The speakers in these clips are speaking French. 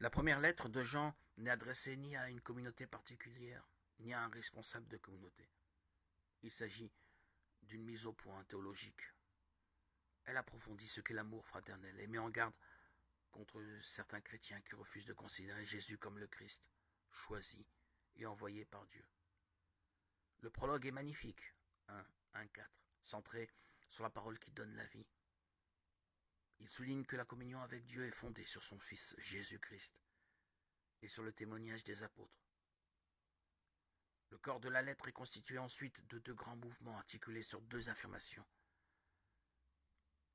La première lettre de Jean n'est adressée ni à une communauté particulière, ni à un responsable de communauté. Il s'agit d'une mise au point théologique. Elle approfondit ce qu'est l'amour fraternel et met en garde contre certains chrétiens qui refusent de considérer Jésus comme le Christ, choisi et envoyé par Dieu. Le prologue est magnifique, 1:4, centré sur la parole qui donne la vie. Il souligne que la communion avec Dieu est fondée sur son Fils Jésus-Christ et sur le témoignage des apôtres. Le corps de la lettre est constitué ensuite de deux grands mouvements articulés sur deux affirmations.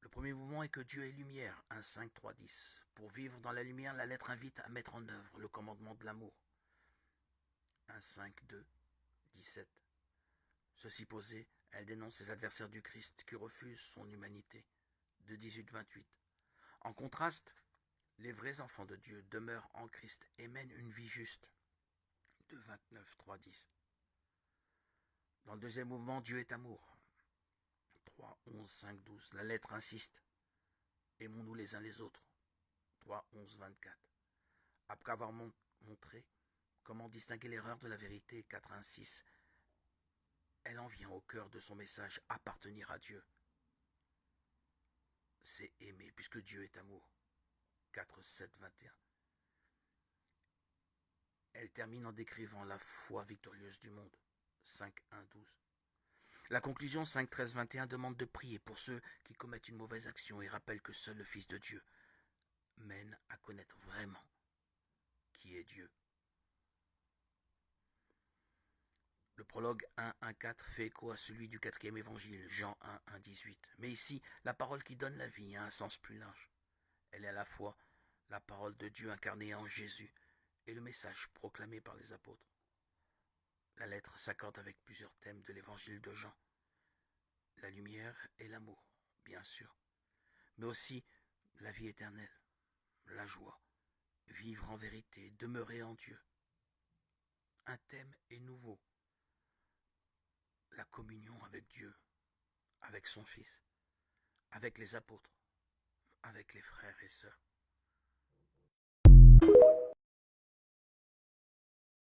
Le premier mouvement est que Dieu est lumière, 1:5, 3:10. Pour vivre dans la lumière, la lettre invite à mettre en œuvre le commandement de l'amour, 1:5, 2, 17. Ceci posé, elle dénonce les adversaires du Christ qui refusent son humanité, 2:18, 28. En contraste, les vrais enfants de Dieu demeurent en Christ et mènent une vie juste, 2:29, 3:10. Dans le deuxième mouvement, Dieu est amour, 3:11, 5:12. La lettre insiste. Aimons-nous les uns les autres, 3:11, 24. Après avoir montré comment distinguer l'erreur de la vérité, 4:1, 6, elle en vient au cœur de son message, appartenir à Dieu. C'est aimer, puisque Dieu est amour, 4:7, 21. Elle termine en décrivant la foi victorieuse du monde, 5:1, 12. La conclusion, 5:13, 21, demande de prier pour ceux qui commettent une mauvaise action et rappelle que seul le Fils de Dieu mène à connaître vraiment qui est Dieu. Le prologue 1:1,4 fait écho à celui du quatrième évangile, Jean 1:1,18. Mais ici, la parole qui donne la vie a un sens plus large. Elle est à la fois la parole de Dieu incarnée en Jésus et le message proclamé par les apôtres. La lettre s'accorde avec plusieurs thèmes de l'évangile de Jean. La lumière et l'amour, bien sûr, mais aussi la vie éternelle, la joie, vivre en vérité, demeurer en Dieu. Un thème est nouveau, la communion avec Dieu, avec son Fils, avec les apôtres, avec les frères et sœurs.